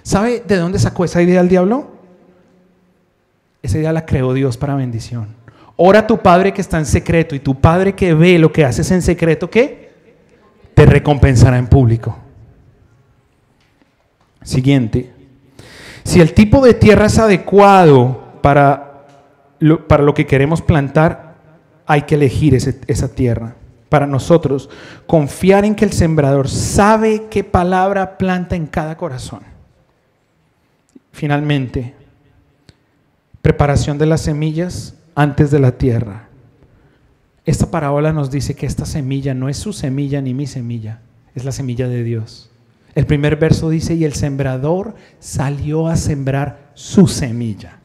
B: ¿Sabe de dónde sacó esa idea el diablo? Esa idea la creó Dios para bendición. Ora a tu Padre que está en secreto, y tu Padre que ve lo que haces en secreto, ¿qué? Te recompensará en público. Siguiente. Si el tipo de tierra es adecuado para lo que queremos plantar, hay que elegir esa tierra. Para nosotros, confiar en que el sembrador sabe qué palabra planta en cada corazón. Finalmente, preparación de las semillas antes de la tierra. Esta parábola nos dice que esta semilla no es su semilla ni mi semilla, es la semilla de Dios. El primer verso dice: y el sembrador salió a sembrar su semilla,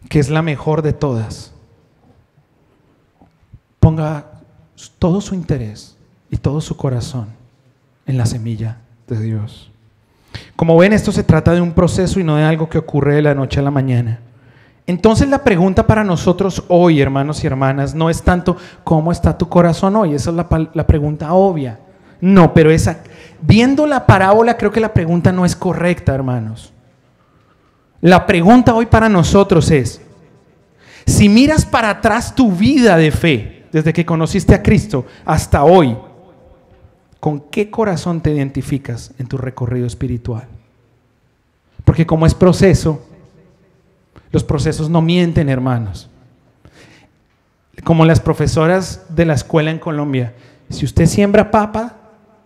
B: que es la mejor de todas. Ponga todo su interés y todo su corazón en la semilla de Dios. Como ven, esto se trata de un proceso y no de algo que ocurre de la noche a la mañana. Entonces la pregunta para nosotros hoy, hermanos y hermanas, no es tanto ¿cómo está tu corazón hoy? Esa es la pregunta obvia. No, pero viendo la parábola, creo que la pregunta no es correcta, hermanos. La pregunta hoy para nosotros es: si miras para atrás tu vida de fe, desde que conociste a Cristo hasta hoy, ¿con qué corazón te identificas en tu recorrido espiritual? Porque como es proceso, los procesos no mienten, hermanos. Como las profesoras de la escuela en Colombia: si usted siembra papa,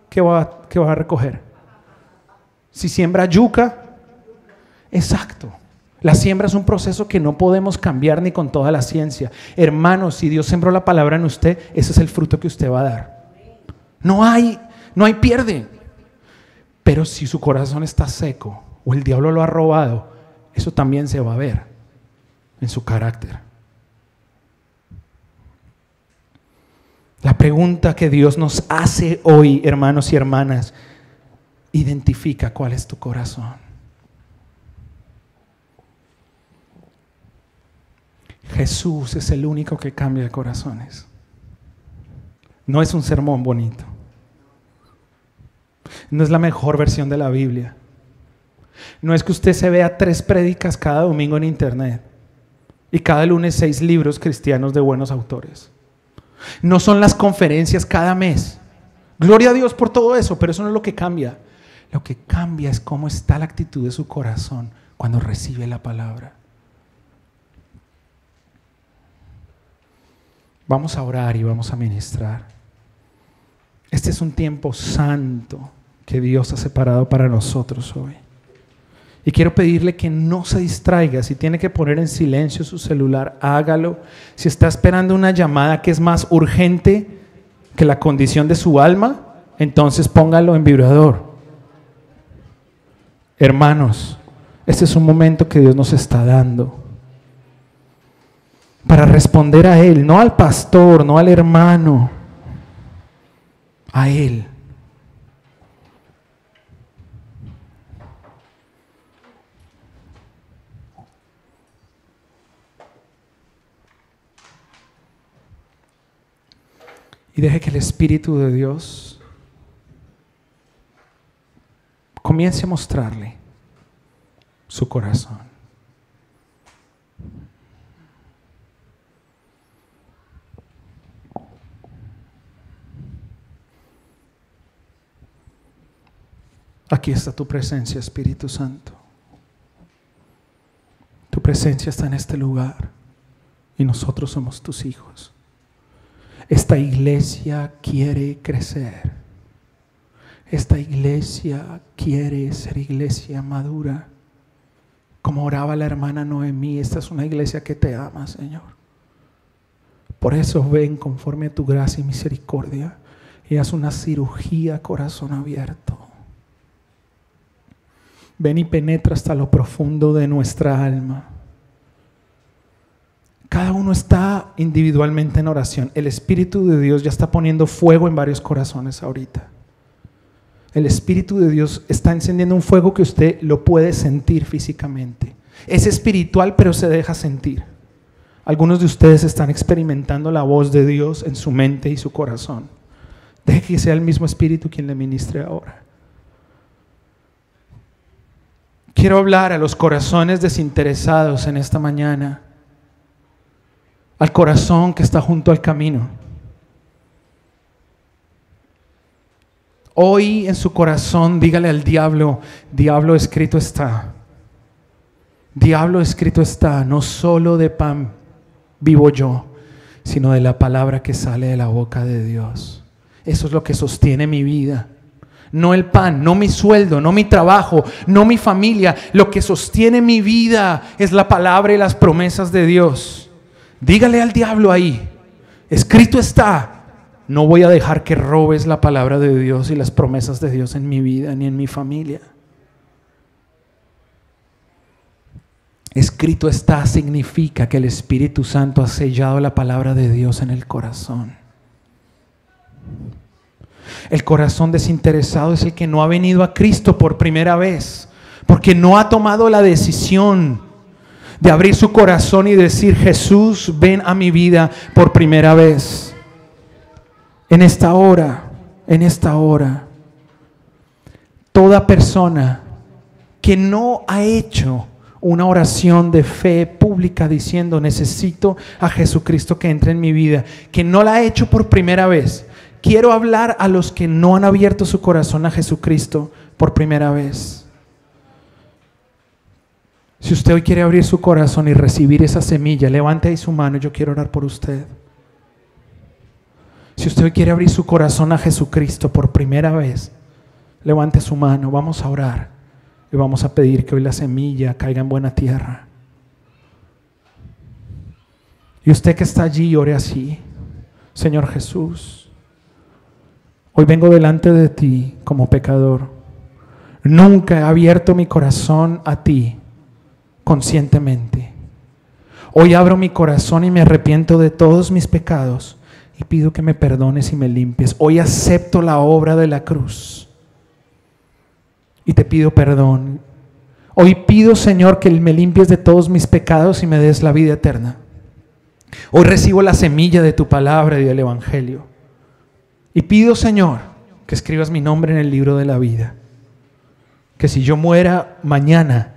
B: ¿qué va a recoger? Si siembra yuca, exacto. La siembra es un proceso que no podemos cambiar ni con toda la ciencia. Hermanos, si Dios sembró la palabra en usted, ese es el fruto que usted va a dar. No hay pierde. Pero si su corazón está seco o el diablo lo ha robado, eso también se va a ver en su carácter. La pregunta que Dios nos hace hoy, hermanos y hermanas: identifica cuál es tu corazón. Jesús es el único que cambia corazones. No es un sermón bonito. No es la mejor versión de la Biblia. No es que usted se vea 3 prédicas cada domingo en internet y cada lunes 6 libros cristianos de buenos autores. No son las conferencias cada mes. Gloria a Dios por todo eso, pero eso no es lo que cambia. Lo que cambia es cómo está la actitud de su corazón cuando recibe la palabra. Vamos a orar y vamos a ministrar. Este es un tiempo santo que Dios ha separado para nosotros hoy. Y quiero pedirle que no se distraiga. Si tiene que poner en silencio su celular, hágalo. Si está esperando una llamada que es más urgente que la condición de su alma, entonces póngalo en vibrador. Hermanos, este es un momento que Dios nos está dando para responder a Él, no al pastor, no al hermano, a Él. Y deje que el Espíritu de Dios comience a mostrarle su corazón. Aquí está tu presencia, Espíritu Santo. Tu presencia está en este lugar y nosotros somos tus hijos. Esta iglesia quiere crecer. Esta iglesia quiere ser iglesia madura. Como oraba la hermana Noemí, esta es una iglesia que te ama, Señor. Por eso ven conforme a tu gracia y misericordia y haz una cirugía a corazón abierto. Ven y penetra hasta lo profundo de nuestra alma. Cada uno está individualmente en oración. El Espíritu de Dios ya está poniendo fuego en varios corazones ahorita. El Espíritu de Dios está encendiendo un fuego que usted lo puede sentir físicamente. Es espiritual, pero se deja sentir. Algunos de ustedes están experimentando la voz de Dios en su mente y su corazón. Deje que sea el mismo Espíritu quien le ministre ahora. Quiero hablar a los corazones desinteresados en esta mañana. Al corazón que está junto al camino. Hoy en su corazón dígale al diablo: diablo, escrito está. Diablo, escrito está, no solo de pan vivo yo, sino de la palabra que sale de la boca de Dios. Eso es lo que sostiene mi vida. No el pan, no mi sueldo, no mi trabajo, no mi familia. Lo que sostiene mi vida es la palabra y las promesas de Dios. Dígale al diablo ahí: escrito está, no voy a dejar que robes la palabra de Dios y las promesas de Dios en mi vida ni en mi familia. Escrito está significa que el Espíritu Santo ha sellado la palabra de Dios en el corazón. El corazón desinteresado es el que no ha venido a Cristo por primera vez, porque no ha tomado la decisión de abrir su corazón y decir: Jesús, ven a mi vida por primera vez. En esta hora, toda persona que no ha hecho una oración de fe pública diciendo: necesito a Jesucristo que entre en mi vida, que no la ha hecho por primera vez. Quiero hablar a los que no han abierto su corazón a Jesucristo por primera vez. Si usted hoy quiere abrir su corazón y recibir esa semilla, levante ahí su mano, yo quiero orar por usted. Si usted hoy quiere abrir su corazón a Jesucristo por primera vez, levante su mano, vamos a orar y vamos a pedir que hoy la semilla caiga en buena tierra. Y usted que está allí, ore así: Señor Jesús, hoy vengo delante de ti como pecador. Nunca he abierto mi corazón a ti conscientemente. Hoy abro mi corazón y me arrepiento de todos mis pecados y pido que me perdones y me limpies. Hoy acepto la obra de la cruz y te pido perdón. Hoy pido, Señor, que me limpies de todos mis pecados y me des la vida eterna. Hoy recibo la semilla de tu palabra y del Evangelio. Y pido, Señor, que escribas mi nombre en el libro de la vida. Que si yo muera mañana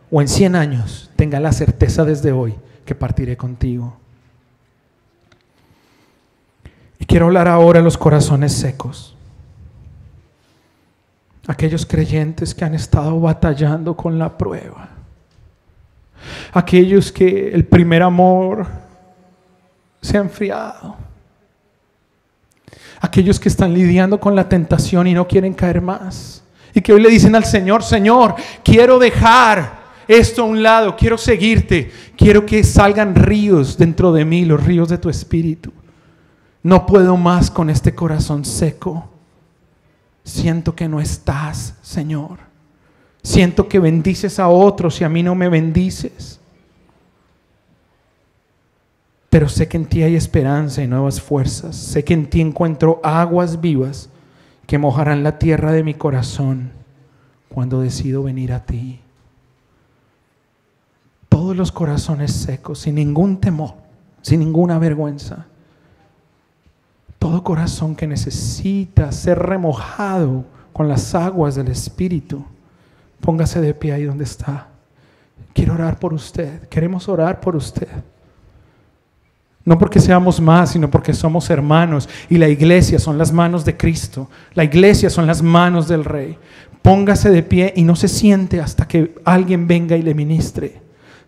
B: o en 100 años, tenga la certeza desde hoy que partiré contigo. Y quiero hablar ahora a los corazones secos. Aquellos creyentes que han estado batallando con la prueba. Aquellos que el primer amor se ha enfriado. Aquellos que están lidiando con la tentación y no quieren caer más. Y que hoy le dicen al Señor: Señor, quiero dejar esto a un lado, quiero seguirte. Quiero que salgan ríos dentro de mí, los ríos de tu Espíritu. No puedo más con este corazón seco. Siento que no estás, Señor. Siento que bendices a otros y a mí no me bendices. Pero sé que en ti hay esperanza y nuevas fuerzas. Sé que en ti encuentro aguas vivas que mojarán la tierra de mi corazón cuando decido venir a ti. Todos los corazones secos, sin ningún temor, sin ninguna vergüenza. Todo corazón que necesita ser remojado con las aguas del Espíritu, póngase de pie ahí donde está. Quiero orar por usted. Queremos orar por usted. No porque seamos más, sino porque somos hermanos. Y la iglesia son las manos de Cristo. La iglesia son las manos del Rey. Póngase de pie y no se siente hasta que alguien venga y le ministre.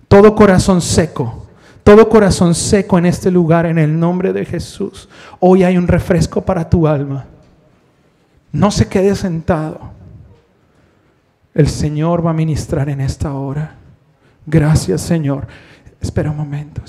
B: Todo corazón seco en este lugar, en el nombre de Jesús. Hoy hay un refresco para tu alma. No se quede sentado. El Señor va a ministrar en esta hora. Gracias, Señor. Espera un momento.